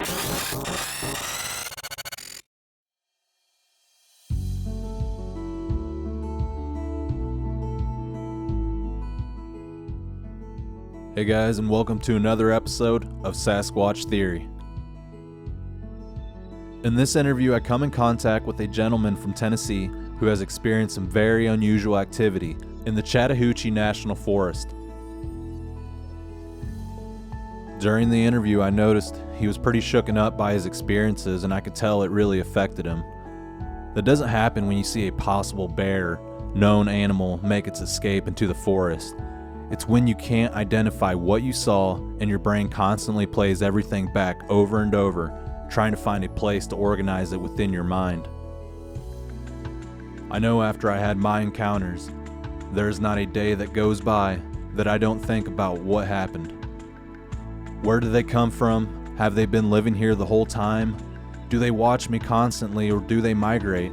Hey guys, and welcome to another episode of Sasquatch Theory. In this interview, I come in contact with a gentleman from Tennessee who has experienced some very unusual activity in the Chattahoochee National Forest. During the interview, I noticed he was pretty shooken up by his experiences, and I could tell it really affected him. That doesn't happen when you see a possible bear, known animal, make its escape into the forest. It's when you can't identify what you saw and your brain constantly plays everything back over and over, trying to find a place to organize it within your mind. I know after I had my encounters, there is not a day that goes by that I don't think about what happened. Where do they come from? Have they been living here the whole time? Do they watch me constantly, or do they migrate?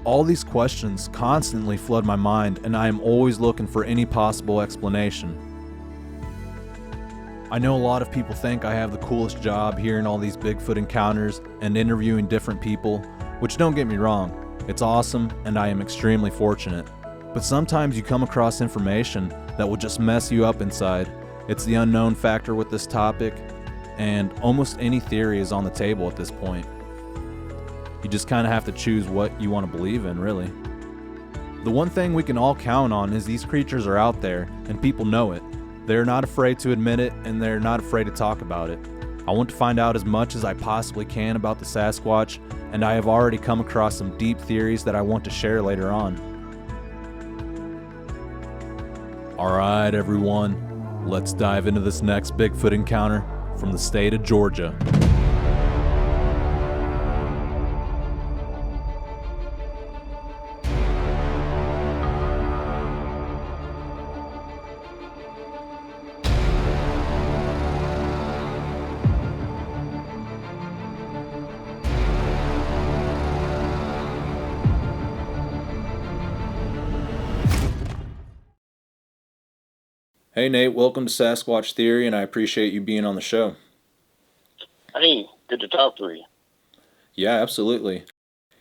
All these questions constantly flood my mind, and I am always looking for any possible explanation. I know a lot of people think I have the coolest job hearing all these Bigfoot encounters and interviewing different people, which don't get me wrong, it's awesome and I am extremely fortunate. But sometimes you come across information that will just mess you up inside. It's the unknown factor with this topic, and almost any theory is on the table at this point. You just kind of have to choose what you want to believe in, really. The one thing we can all count on is these creatures are out there, and people know it. They're not afraid to admit it, and they're not afraid to talk about it. I want to find out as much as I possibly can about the Sasquatch, and I have already come across some deep theories that I want to share later on. Alright everyone, let's dive into this next Bigfoot encounter from the state of Georgia. Hey Nate, welcome to Sasquatch Theory, and I appreciate you being on the show. Hey, good to talk to you. Yeah, absolutely.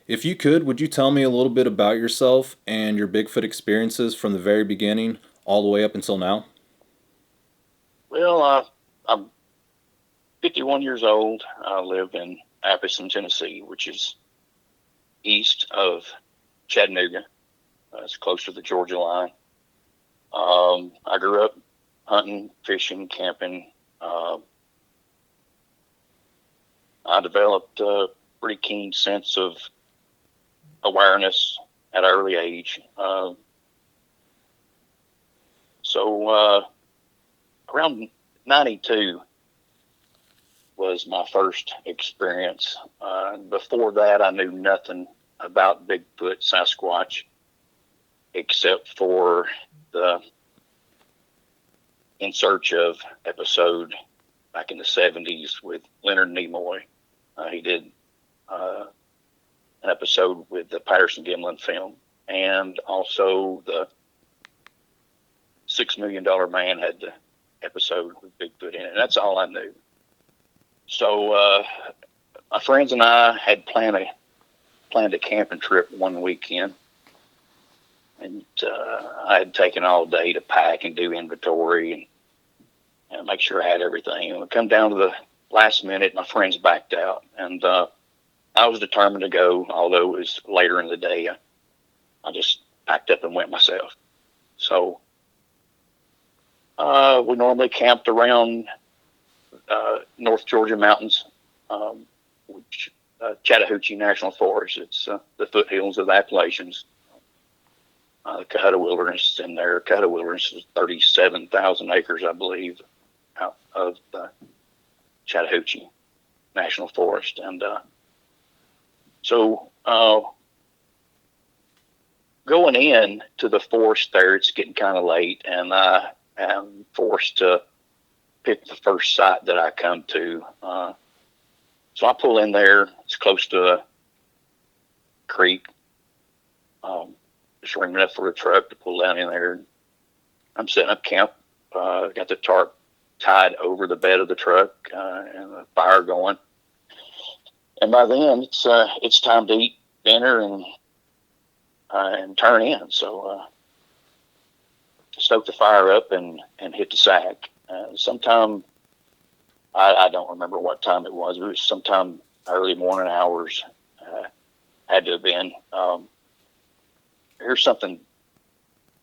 If you could, would you tell me a little bit about yourself and your Bigfoot experiences from the very beginning all the way up until now? Well, I'm 51 years old. I live in Appleton, Tennessee, which is east of Chattanooga. It's close to the Georgia line. I grew up hunting, fishing, camping. I developed a pretty keen sense of awareness at an early age. So around 92 was my first experience. Before that, I knew nothing about Bigfoot, Sasquatch, except for the In Search Of episode back in the 70s with Leonard Nimoy. He did an episode with the Patterson-Gimlin film, and also the $6 Million Man had the episode with Bigfoot in it. That's all I knew. So my friends and I had planned a camping trip one weekend. And I had taken all day to pack and do inventory and make sure I had everything. And we come down to the last minute, my friends backed out. And I was determined to go, although it was later in the day. I just packed up and went myself. So we normally camped around North Georgia mountains, which Chattahoochee National Forest. It's the foothills of the Appalachians. The Cuyahoga Wilderness is in there. Cuyahoga Wilderness is 37,000 acres, I believe, out of the Chattahoochee National Forest. And so going in to the forest there, it's getting kind of late, and I am forced to pick the first site that I come to. So I pull in there. It's close to a creek. Just ring enough for a truck to pull down in there. I'm setting up camp. Got the tarp tied over the bed of the truck, and the fire going. And by then, it's time to eat dinner and turn in. So stoke the fire up and hit the sack. Sometime, I don't remember what time it was. It was sometime early morning hours. Had to have been. Here's something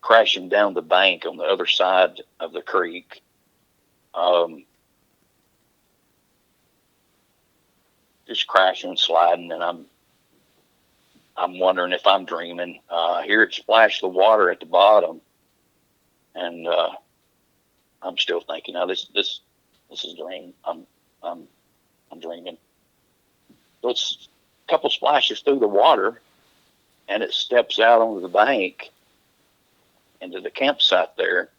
crashing down the bank on the other side of the creek. Just crashing and sliding, and I'm wondering if I'm dreaming. I hear it splash the water at the bottom, and I'm still thinking, "Now this is a dream. I'm dreaming." So it's a couple splashes through the water, and it steps out onto the bank into the campsite there,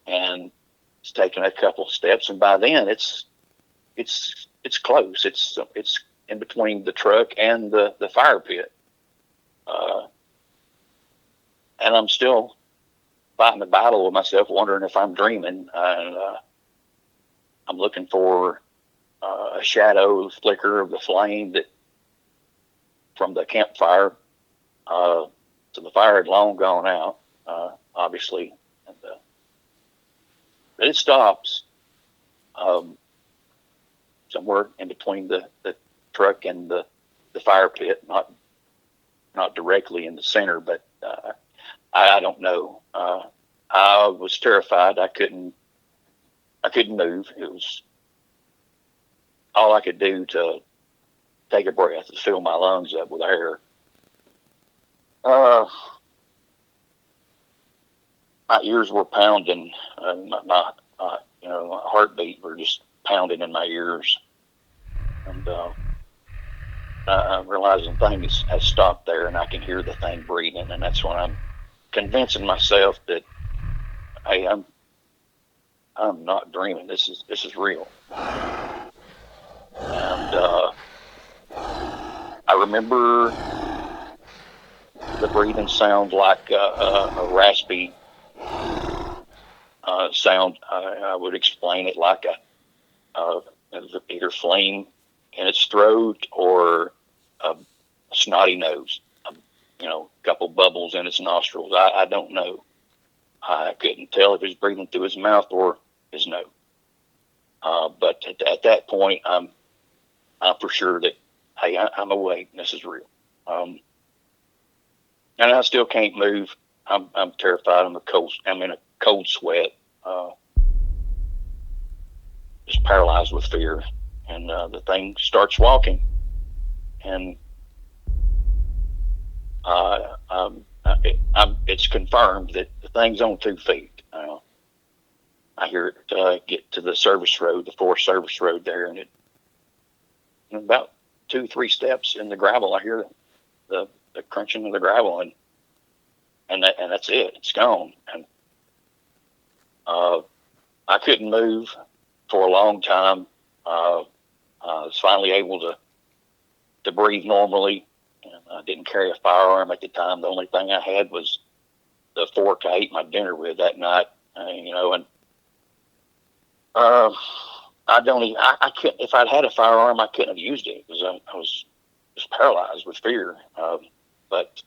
and it's taken a couple steps, and by then it's close. It's in between the truck and the fire pit, and I'm still fighting the battle with myself, wondering if I'm dreaming. And I'm looking for a shadow flicker of the flame that from the campfire. So the fire had long gone out, obviously, and, but it stops somewhere in between the truck and the fire pit, not directly in the center, but I don't know. I was terrified. I couldn't move. It was all I could do to take a breath and fill my lungs up with air. My ears were pounding. My heartbeat were just pounding in my ears, and I'm realizing the thing has stopped there, and I can hear the thing breathing, and that's when I'm convincing myself that, hey, I'm not dreaming. This is real. And I remember the breathing sound like a raspy sound. I would explain it like either flame in its throat or a snotty nose, a couple bubbles in its nostrils. I don't know. I couldn't tell if he was breathing through his mouth or his nose. But at that point, I'm for sure that, hey, I'm awake. This is real. And I still can't move. I'm terrified. I'm in a cold sweat. Just paralyzed with fear. And the thing starts walking, and it's confirmed that the thing's on 2 feet. I hear it get to the service road, the Forest Service Road there, and about 2-3 steps in the gravel, I hear the crunching of the gravel, and that's it. It's gone. And I couldn't move for a long time. I was finally able to breathe normally, and I didn't carry a firearm at the time. The only thing I had was the fork I ate my dinner with that night, and I couldn't, if I'd had a firearm, I couldn't have used it because I was just paralyzed with fear. But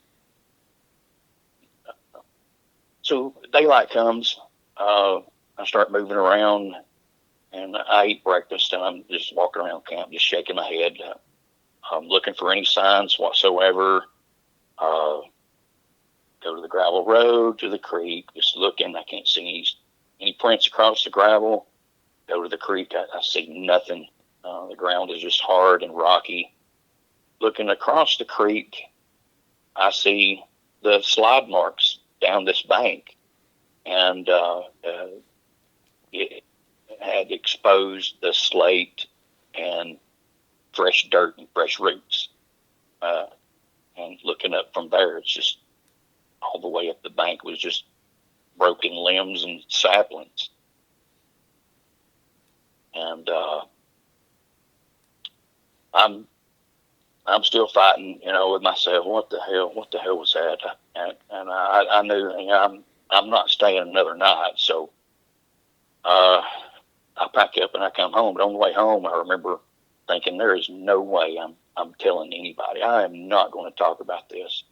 so daylight comes, I start moving around, and I eat breakfast, and I'm just walking around camp, just shaking my head. I'm looking for any signs whatsoever. Go to the gravel road, to the creek, just looking. I can't see any prints across the gravel. Go to the creek, I see nothing. The ground is just hard and rocky. Looking across the creek, I see the slide marks down this bank, and it had exposed the slate and fresh dirt and fresh roots. And looking up from there, it's just all the way up the bank was just broken limbs and saplings. And I'm still fighting, with myself. What the hell was that? And I knew, I'm not staying another night. So I pack up and I come home. But on the way home, I remember thinking, there is no way I'm telling anybody. I am not going to talk about this.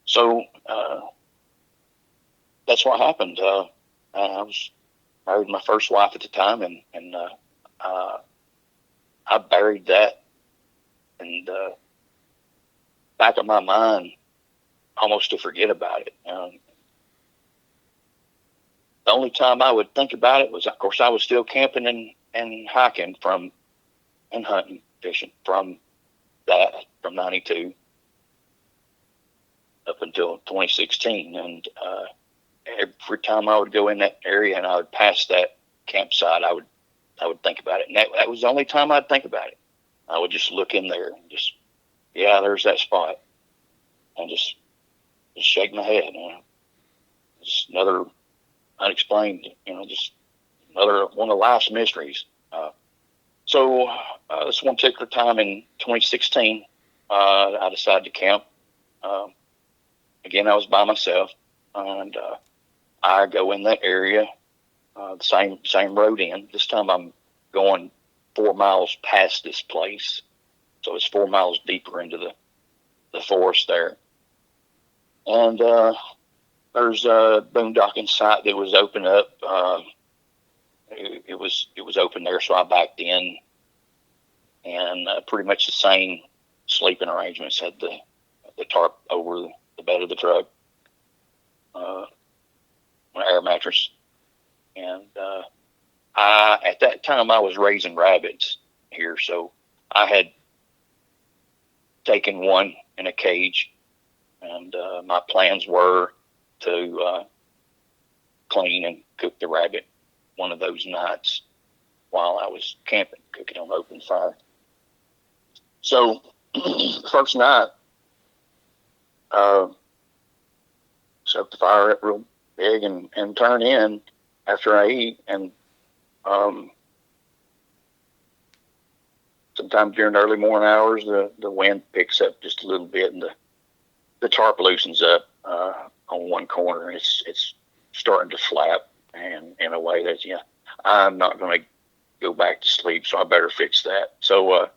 So that's what happened. I was married to my first wife at the time, and I buried that and back of my mind almost to forget about it. The only time I would think about it was, of course, I was still camping and hiking and hunting, fishing from 92 up until 2016. And every time I would go in that area and I would pass that campsite, I would think about it. And that was the only time I'd think about it. I would just look in there and just, yeah, there's that spot. And just shake my head. Just another unexplained, just another one of life's mysteries. So this one particular time in 2016, I decided to camp. Again, I was by myself, and I go in that area, the same road in. This time I'm going 4 miles past this place, so it's 4 miles deeper into the forest there. And there's a boondocking site that was open up. It was open there, so I backed in, and pretty much the same sleeping arrangements. Had the tarp over the bed of the truck, an air mattress, and at that time I was raising rabbits here, so I had taken one in a cage, and my plans were to clean and cook the rabbit one of those nights while I was camping, cooking on open fire. So first night, set the fire up real big and turn in after I eat, and sometimes during the early morning hours, the wind picks up just a little bit, and the tarp loosens up on one corner, and it's starting to flap, and in a way that, I'm not going to go back to sleep, so I better fix that. So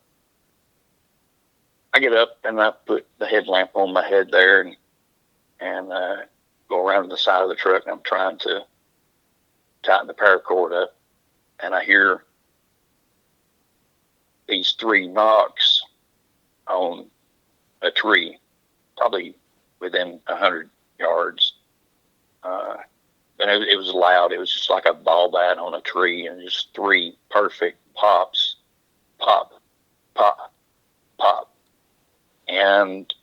I get up and I put the headlamp on my head there and go around to the side of the truck, and I'm trying to tighten the paracord up, and I hear these 3 knocks on a tree, probably within 100 yards. And it was loud. It was just like a ball bat on a tree, and just 3 perfect pops, pop, pop, pop. And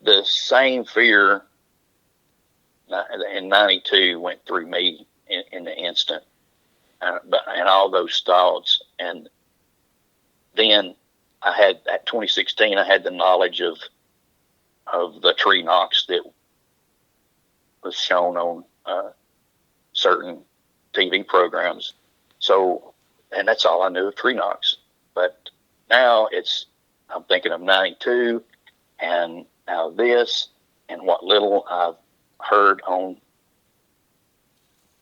the same fear in 92 went through me in the instant, and all those thoughts. And then at 2016, I had the knowledge of the tree knocks that was shown on certain TV programs. So, and that's all I knew of tree knocks. But now I'm thinking of 92, and now this, and what little I've heard on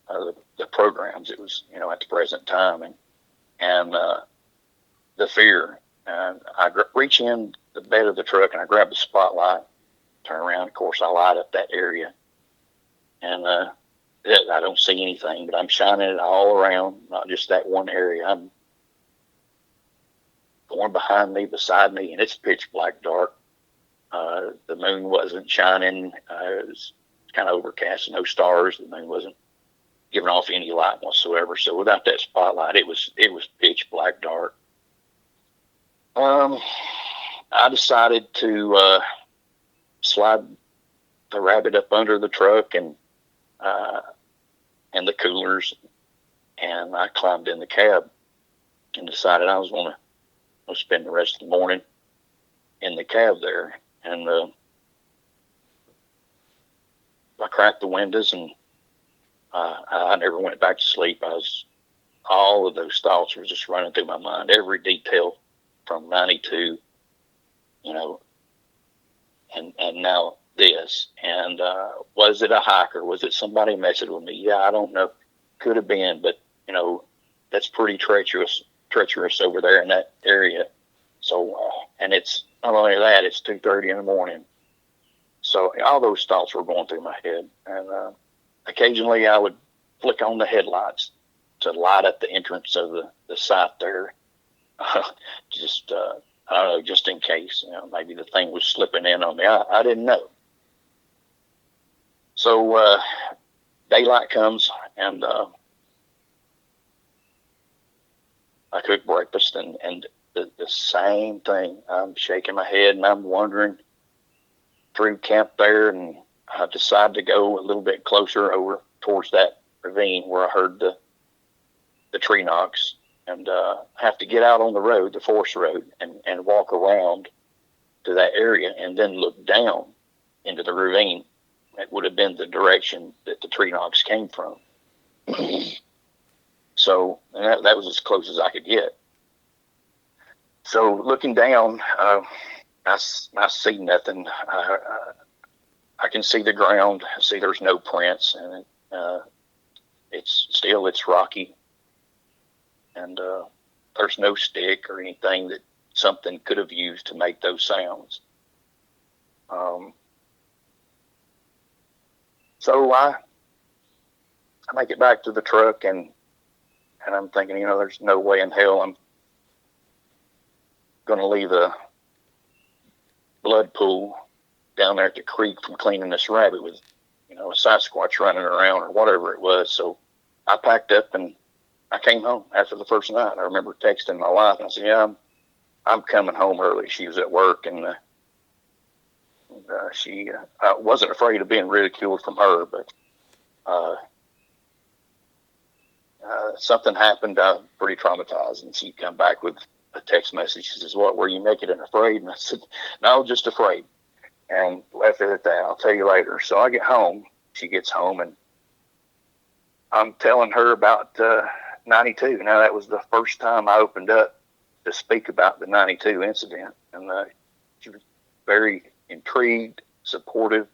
the programs. It was, at the present time, and the fear. And I reach in the bed of the truck, and I grab the spotlight, turn around. Of course, I light up that area, and I don't see anything, but I'm shining it all around, not just that one area. I'm going behind me, beside me, and it's pitch black dark. The moon wasn't shining. It was kind of overcast, no stars. The moon wasn't giving off any light whatsoever. So without that spotlight, it was pitch black dark. I decided to slide the rabbit up under the truck and the coolers, and I climbed in the cab and decided I was going to spend the rest of the morning in the cab there. And I cracked the windows, and I never went back to sleep. All of those thoughts were just running through my mind, every detail from 92, and now this. And was it a hiker? Was it somebody messing with me? Yeah, I don't know. Could have been, but that's pretty treacherous over there in that area. So, and it's not only that, it's 2:30 in the morning. So all those thoughts were going through my head, and occasionally I would flick on the headlights to light up the entrance of the site there. Just I don't know, just in case, maybe the thing was slipping in on me. I didn't know. So daylight comes, and I cook breakfast, and the same thing. I'm shaking my head, and I'm wandering through camp there, and I decided to go a little bit closer over towards that ravine where I heard the tree knocks, and have to get out on the road, the forest road, and walk around to that area and then look down into the ravine. It would have been the direction that the tree knocks came from. So that was as close as I could get. So looking down, I see nothing. I can see the ground. I see there's no prints, and it's rocky, and there's no stick or anything that something could have used to make those sounds. So I make it back to the truck, and I'm thinking, there's no way in hell I'm going to leave a blood pool down there at the creek from cleaning this rabbit with, a Sasquatch running around or whatever it was. So I packed up and I came home after the first night. I remember texting my wife, and I said, yeah, I'm coming home early. She was at work, and she wasn't afraid of being ridiculed from her, but something happened. I was pretty traumatized, and she come back with a text message. She says, "What, were you naked and afraid?" And I said, "No, just afraid," and left it at that. I'll tell you later. So I get home. She gets home, and I'm telling her about 92. Now, that was the first time I opened up to speak about the 92 incident, and she was very intrigued, supportive,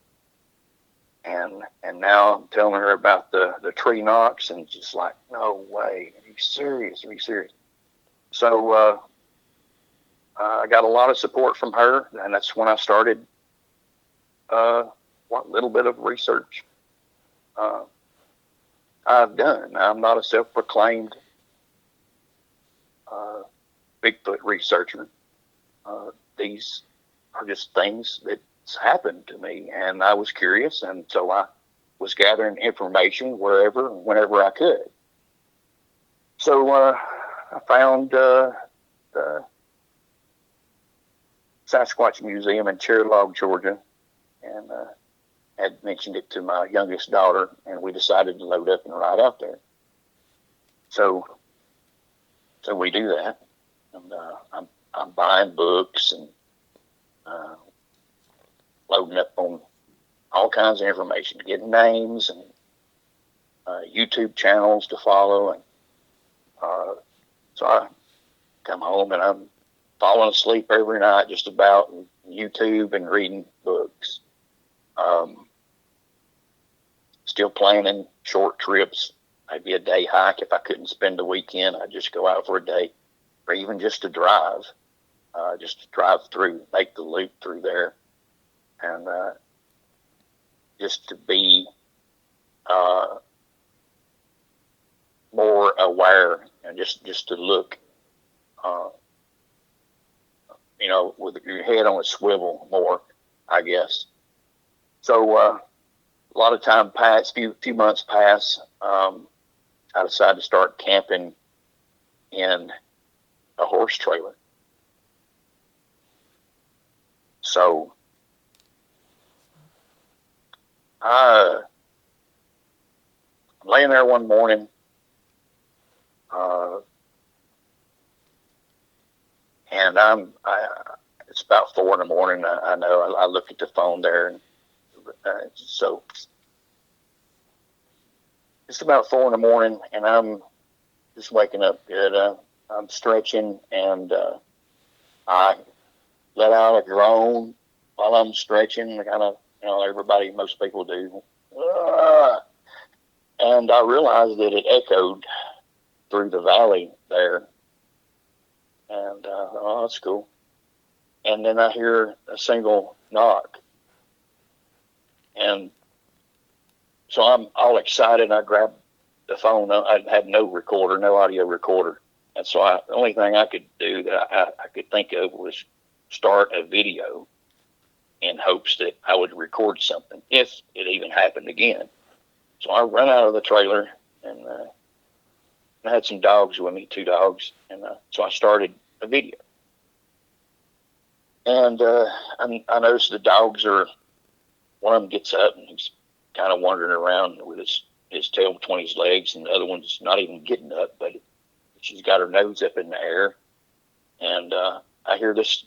and now I'm telling her about the tree knocks, and just like, no way, are you serious? Are you serious? So I got a lot of support from her, and that's when I started what little bit of research I've done. I'm not a self-proclaimed Bigfoot researcher. These are just things that's happened to me, and I was curious, and so I was gathering information wherever and whenever I could. So I found the Sasquatch Museum in Cherry Log, Georgia, and had mentioned it to my youngest daughter, and we decided to load up and ride out there. So we do that, and I'm buying books and loading up on all kinds of information, getting names and YouTube channels to follow, and so I come home and I'm falling asleep every night just about YouTube and reading books. Still planning short trips, maybe a day hike. If I couldn't spend the weekend, I'd just go out for a day, or even just to drive through, make the loop through there, and just to be more aware, and just to look, with your head on a swivel more, I guess. So a lot of time passed, few months pass. I decided to start camping in a horse trailer. So I'm laying there one morning, and it's about 4 a.m. I know. I look at the phone there, and so it's about 4 a.m, and I'm just waking up good. I'm stretching, and I let out a groan while I'm stretching, kind of most people do. Ah! And I realized that it echoed through the valley there. And, oh, that's cool. And then I hear a single knock. And so I'm all excited. I grabbed the phone. I had no recorder, no audio recorder. And so the only thing I could do that I could think of was start a video in hopes that I would record something if it even happened again. So I ran out of the trailer, and I had some dogs with me, 2 dogs. And so I started a video. And I noticed the dogs one of them gets up and he's kind of wandering around with his tail between his legs, and the other one's not even getting up, but she's got her nose up in the air. And I hear this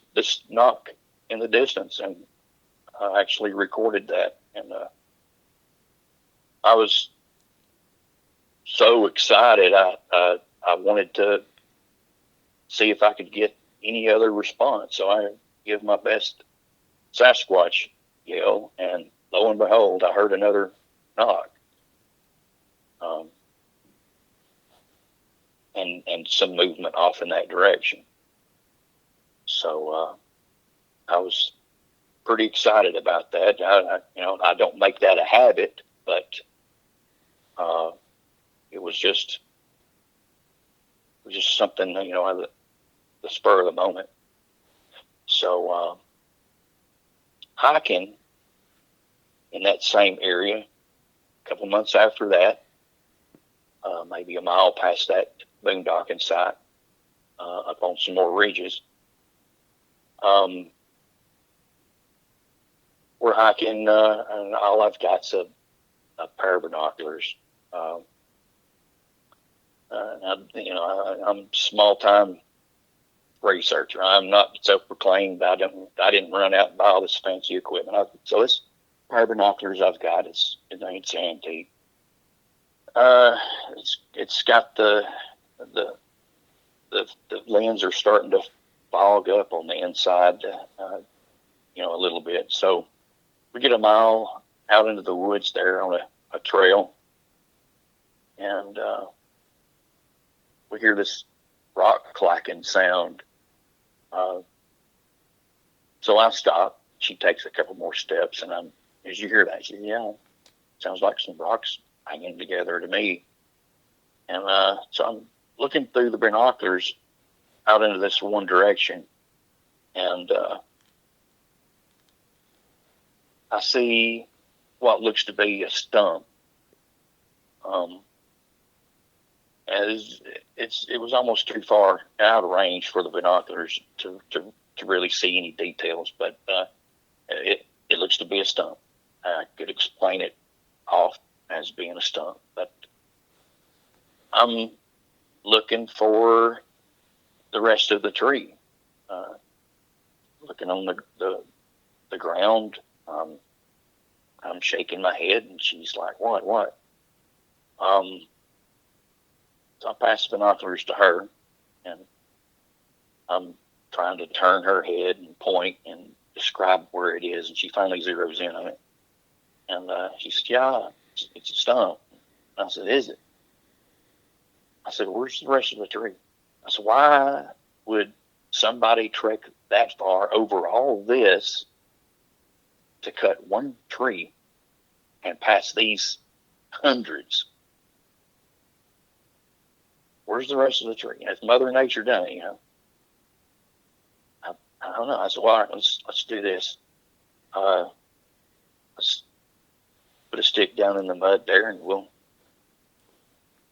knock in the distance, and I actually recorded that. And I was so excited. I wanted to see if I could get any other response. So I give my best Sasquatch yell, and lo and behold, I heard another knock. And some movement off in that direction. So I was pretty excited about that. I don't make that a habit, but it was just something, the spur of the moment. So hiking in that same area, a couple months after that, maybe a mile past that boondocking site, up on some more ridges. We're hiking, and all I've got's a pair of binoculars. I'm small time researcher. I'm not self-proclaimed. I didn't run out and buy all this fancy equipment. So this pair of binoculars I've got it's antique. It's got the lens are starting to fog up on the inside, a little bit. So we get a mile out into the woods there on a trail, and we hear this rock clacking sound. So I stop. She takes a couple more steps, and as you hear that, she says, "Yeah, sounds like some rocks hanging together to me." And so I'm looking through the binoculars out into this one direction, and I see what looks to be a stump. As it was almost too far out of range for the binoculars to really see any details, but it looks to be a stump. I could explain it off as being a stump, but I'm looking for the rest of the tree, looking on the ground. I'm shaking my head, and she's like, "What?" So I pass the binoculars to her, and I'm trying to turn her head and point and describe where it is, and she finally zeroes in on it. And she said, "Yeah, it's a stump." I said, "Is it?" I said, "Where's the rest of the tree?" I said, "Why would somebody trek that far over all this to cut one tree and pass these hundreds? Where's the rest of the tree? Has Mother Nature done it, I don't know." I said, "Well, all right, let's do this. Let's put a stick down in the mud there, and we'll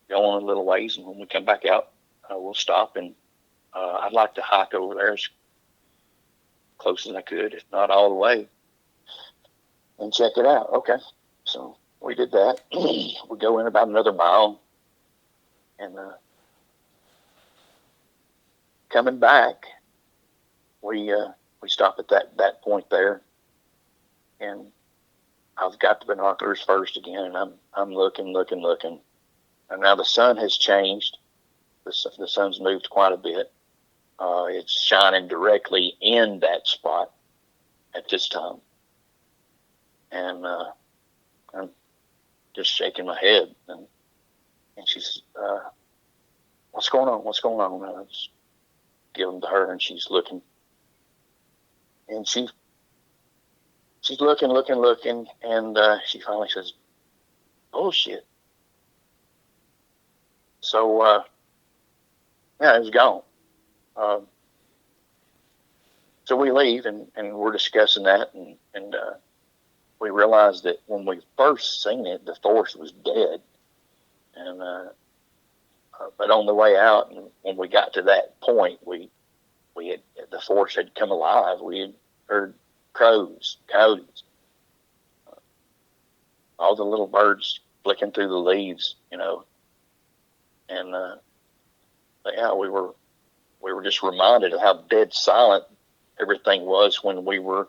go on a little ways, and when we come back out, we'll stop, and I'd like to hike over there as close as I could, if not all the way, and check it out." Okay, so we did that. We go in about another mile, and coming back, we stop at that point there, and I've got the binoculars first again, and I'm looking, and now the sun has changed. The sun's moved quite a bit. It's shining directly in that spot at this time, And I'm just shaking my head. And she's, what's going on? What's going on? And I just give them to her, and she's looking. And she's looking, and she finally says, bullshit. So, yeah, it was gone. So we leave, and we're discussing that, and we realized that when we first seen it, the force was dead. And but on the way out, and when we got to that point, we had, the force had come alive. We had heard crows, coyotes, all the little birds flicking through the leaves, you know. And but yeah, we were just reminded of how dead silent everything was when we were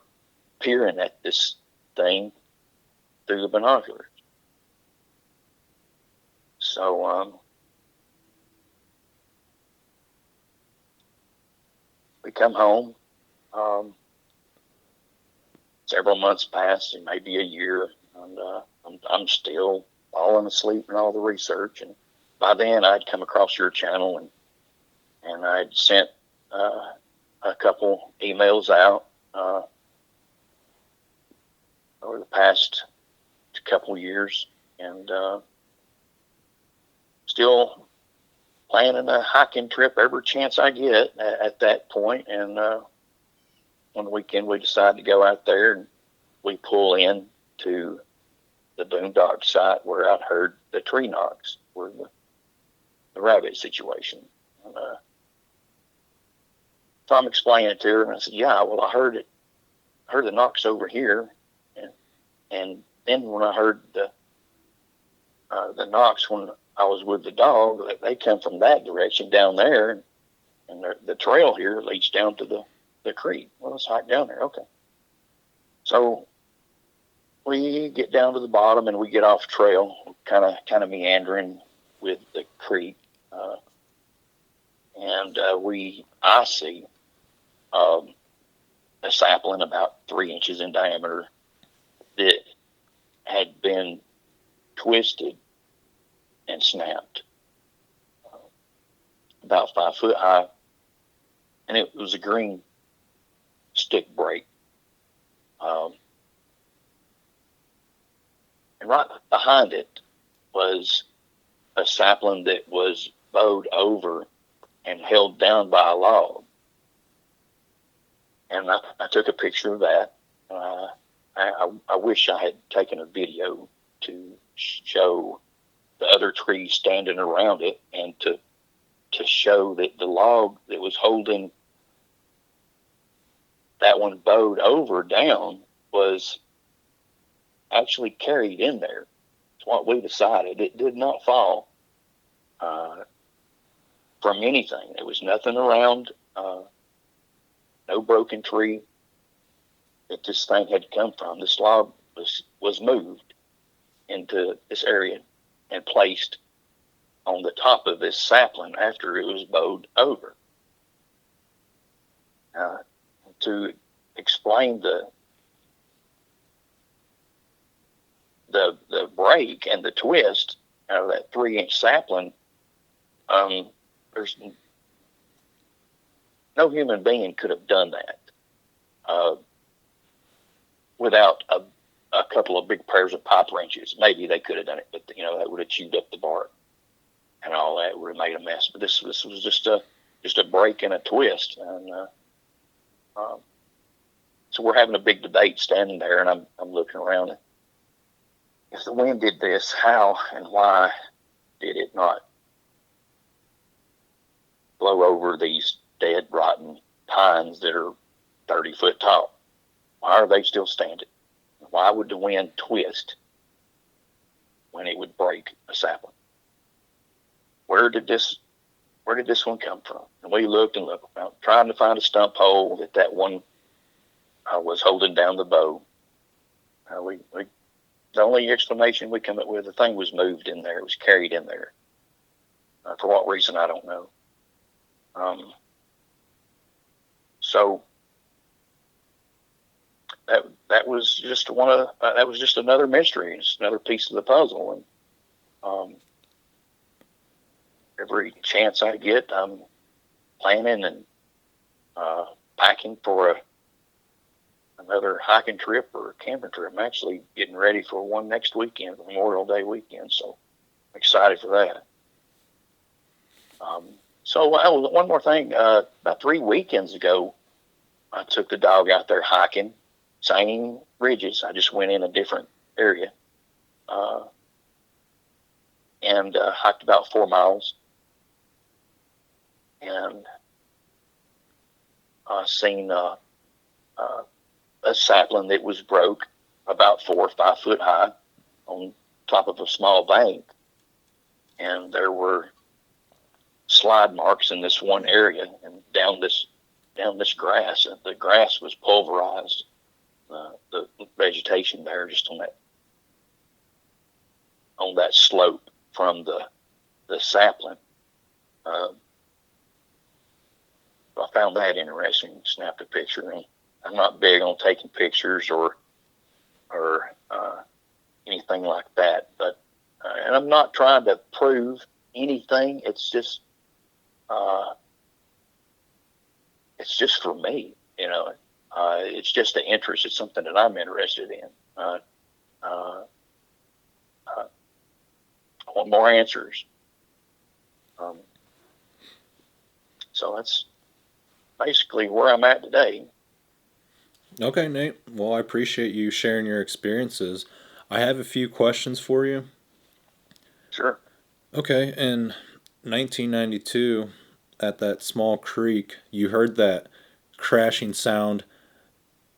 peering at this thing through the binoculars. So we come home. Several months passed, and maybe a year, and I'm still falling asleep in all the research. And by then, I'd come across your channel, and I'd sent a couple emails out over the past couple years, and still planning a hiking trip every chance I get at that point. And one weekend we decide to go out there, and we pull in to the boondock site where I'd heard the tree knocks, where the rabbit situation. And, so I'm explaining it to her, and I said, yeah, well, I heard the knocks over here. And then when I heard the knocks when I was with the dog, they come from that direction down there, and the trail here leads down to the creek. Well, let's hike down there. Okay. So we get down to the bottom, and we get off trail, kind of meandering with the creek. And I see a sapling about 3 inches in diameter that had been twisted and snapped, about 5 foot high, and it was a green stick break. And right behind it was a sapling that was bowed over and held down by a log. And I took a picture of that. I wish I had taken a video to show the other trees standing around it, and to show that the log that was holding that one bowed over down was actually carried in there. It's what we decided. It did not fall from anything. There was nothing around, no broken tree that this thing had come from. This log was moved into this area and placed on the top of this sapling after it was bowed over. To explain the break and the twist of that 3-inch sapling, there's no human being could have done that without a couple of big pairs of pipe wrenches. Maybe they could have done it, but that would have chewed up the bark and all that, would have made a mess. But this was just a break and a twist. And so we're having a big debate standing there, and I'm looking around. If the wind did this, how and why did it not blow over these dead, rotten pines that are 30 foot tall? Why are they still standing? Why would the wind twist when it would break a sapling? Where did this one come from? And we looked and looked, trying to find a stump hole that one was holding down the bow. The only explanation we come up with, the thing was moved in there. It was carried in there. For what reason, I don't know. So that that was just that was just another mystery. It's another piece of the puzzle. And every chance I get, I'm planning and packing for another hiking trip or a camping trip. I'm actually getting ready for one next weekend, Memorial Day weekend, so I'm excited for that. So one more thing. About 3 weekends ago, I took the dog out there hiking, same ridges. I just went in a different area and hiked about 4 miles. And I seen a sapling that was broke about 4 or 5 foot high on top of a small bank. And there were slide marks in this one area and down this grass. And the grass was pulverized. The vegetation there just on that slope from the sapling. I found that interesting. Snapped a picture. And I'm not big on taking pictures or anything like that, but and I'm not trying to prove anything. It's just for me, it's just an interest. It's something that I'm interested in. I want more answers. So that's basically where I'm at today. Okay, Nate. Well, I appreciate you sharing your experiences. I have a few questions for you. Sure. Okay, in 1992, at that small creek, you heard that crashing sound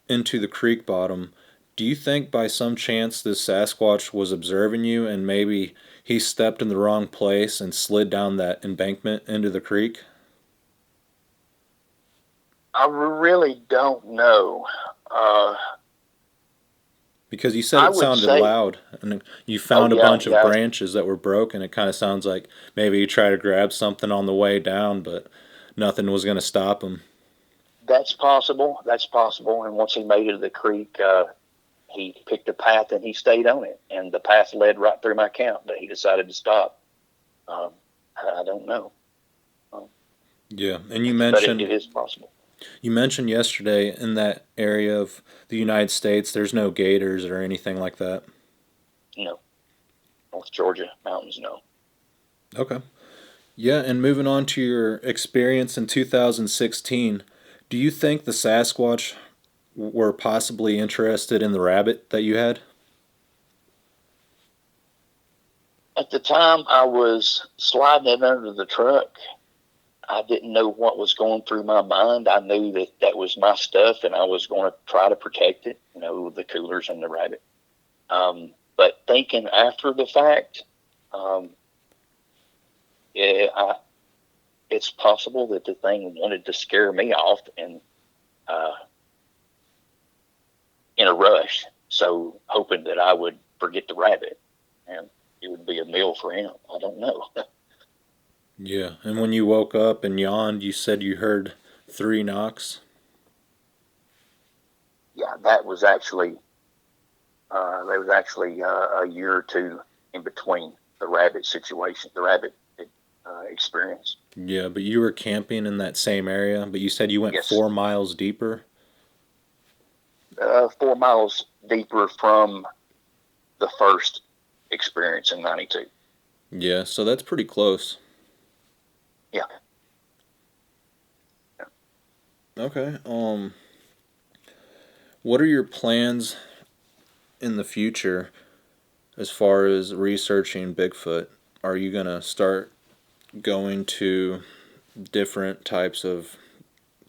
into the creek bottom. Do you think by some chance this Sasquatch was observing you and maybe he stepped in the wrong place and slid down that embankment into the creek? I really don't know. Because you said I it would sounded say, loud and you oh found a yeah, bunch of yeah, branches that were broken. It kind of sounds like maybe you tried to grab something on the way down, but nothing was going to stop him. that's possible. That's possible. And once he made it to the creek, he picked a path and he stayed on it. And the path led right through my camp, but he decided to stop. I don't know. Yeah, and But it is possible. you mentioned yesterday in that area of the United States, there's no gators or anything like that. No, North Georgia mountains, no. Okay. Yeah, and moving on to your experience in 2016, do you think the Sasquatch were possibly interested in the rabbit that you had? At the time, I was sliding it under the truck. I didn't know what was going through my mind. I knew that was my stuff, and I was going to try to protect it, the coolers and the rabbit. But thinking after the fact, it's possible that the thing wanted to scare me off and in a rush, so hoping that I would forget the rabbit and it would be a meal for him. I don't know. Yeah, and when you woke up and yawned, you said you heard 3 knocks. Yeah, that was actually there was actually a year or two in between the rabbit situation, the rabbit experience. Yeah, but you were camping in that same area, but you said you went Yes, 4 miles deeper. 4 miles deeper from the first experience in '92. Yeah, so that's pretty close. Yeah. Okay. What are your plans in the future as far as researching Bigfoot? Are you going to start going to different types of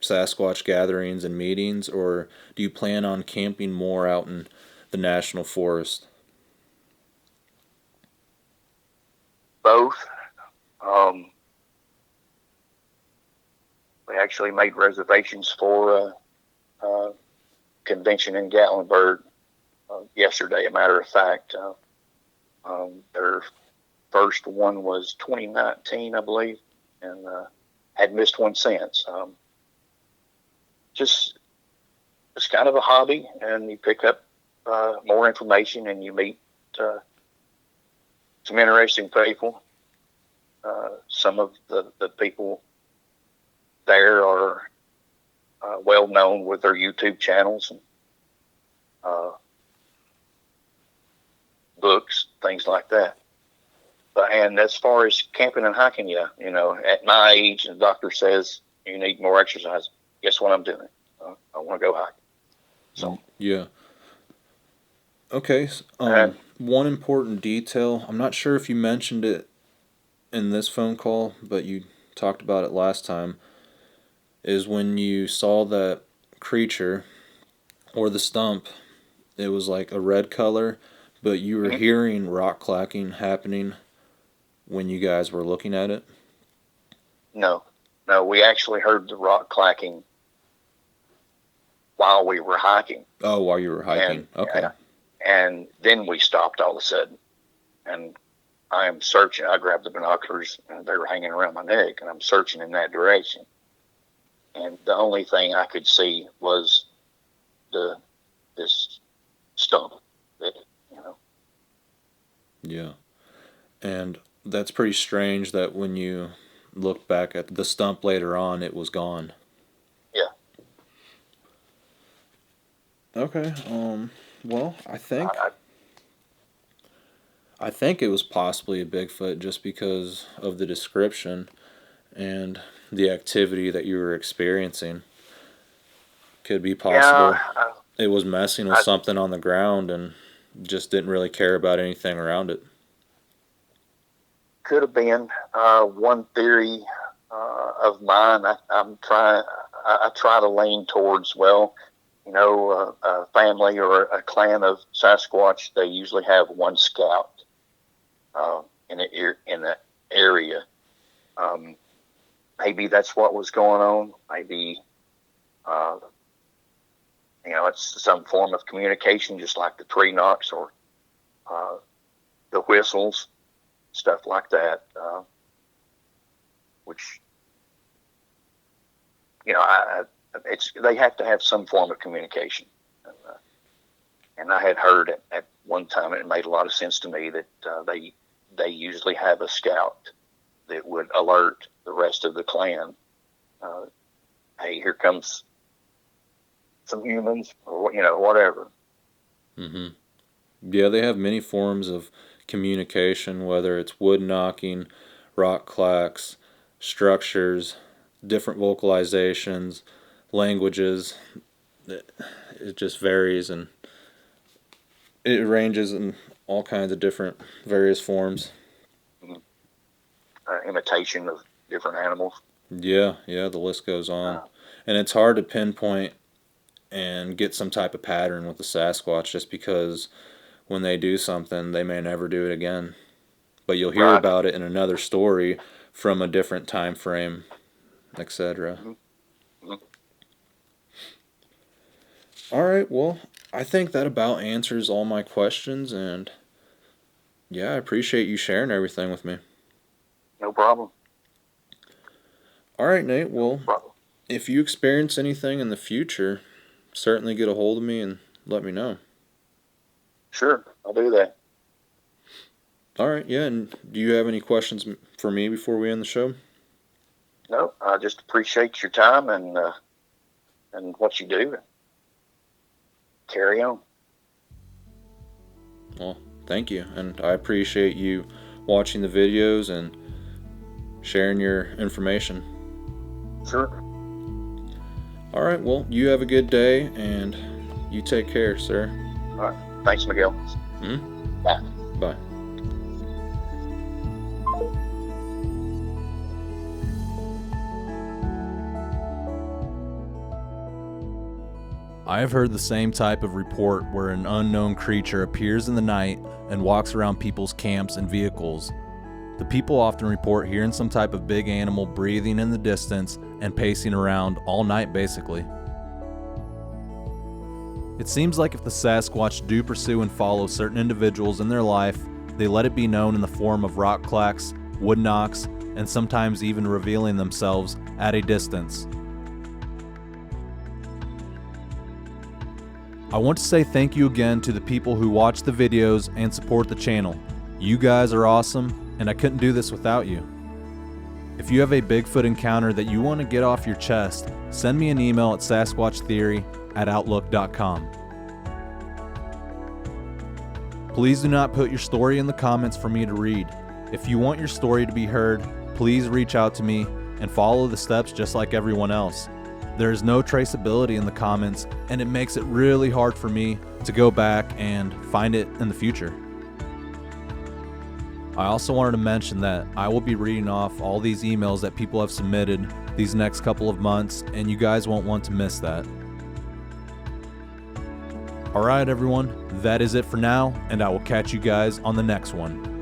Sasquatch gatherings and meetings, or do you plan on camping more out in the national forest? Both. We actually made reservations for a convention in Gatlinburg yesterday. A matter of fact, their first one was 2019, I believe, and had missed one since. Just it's kind of a hobby, and you pick up more information, and you meet some interesting people. Some of the people there are well known with their YouTube channels and books, things like that. And as far as camping and hiking, yeah, at my age, the doctor says you need more exercise. Guess what I'm doing? I want to go hiking. So yeah. Okay. One important detail. I'm not sure if you mentioned it in this phone call, but you talked about it last time. Is when you saw that creature or the stump, it was like a red color, but you were hearing rock clacking happening when you guys were looking at it? No, we actually heard the rock clacking while we were hiking. Oh, while you were hiking. Okay. And then we stopped all of a sudden. And I am searching. I grabbed the binoculars, and they were hanging around my neck, and I'm searching in that direction. And the only thing I could see was this stump. Yeah. And that's pretty strange that when you look back at the stump later on, it was gone. Yeah. Okay. Well, I think it was possibly a Bigfoot just because of the description and the activity that you were experiencing. Could be possible. Yeah, it was messing with something on the ground and just didn't really care about anything around it. Could have been one theory of mine. I try to lean towards, a family or a clan of Sasquatch. They usually have one scout in the area. Maybe that's what was going on. Maybe it's some form of communication, just like the tree knocks or the whistles. Stuff like that, which they have to have some form of communication, and I had heard at one time, and it made a lot of sense to me that they usually have a scout that would alert the rest of the clan. Hey, here comes some humans, or whatever. Mm-hmm. Yeah, they have many forms of communication, whether it's wood knocking, rock clacks, structures, different vocalizations, languages. It just varies, and it ranges in all kinds of different various forms. Imitation of different animals. Yeah, the list goes on. And it's hard to pinpoint and get some type of pattern with the Sasquatch just because when they do something, they may never do it again. But you'll hear about it in another story from a different time frame, etc. Mm-hmm. All right, well, I think that about answers all my questions, and yeah, I appreciate you sharing everything with me. No problem. All right, Nate, well, if you experience anything in the future, certainly get a hold of me and let me know. Sure, I'll do that. All right, yeah, and do you have any questions for me before we end the show? No, I just appreciate your time and what you do. Carry on. Well, thank you, and I appreciate you watching the videos and sharing your information. Sure. All right, well, you have a good day, and you take care, sir. All right. Thanks, Miguel. Bye. Bye. I have heard the same type of report where an unknown creature appears in the night and walks around people's camps and vehicles. The people often report hearing some type of big animal breathing in the distance and pacing around all night, basically. It seems like if the Sasquatch do pursue and follow certain individuals in their life, they let it be known in the form of rock clacks, wood knocks, and sometimes even revealing themselves at a distance. I want to say thank you again to the people who watch the videos and support the channel. You guys are awesome, and I couldn't do this without you. If you have a Bigfoot encounter that you want to get off your chest, send me an email at sasquatchtheory@outlook.com. Please do not put your story in the comments for me to read. If you want your story to be heard, please reach out to me and follow the steps just like everyone else. There is no traceability in the comments, and it makes it really hard for me to go back and find it in the future. I also wanted to mention that I will be reading off all these emails that people have submitted these next couple of months, and you guys won't want to miss that. Alright everyone, that is it for now, and I will catch you guys on the next one.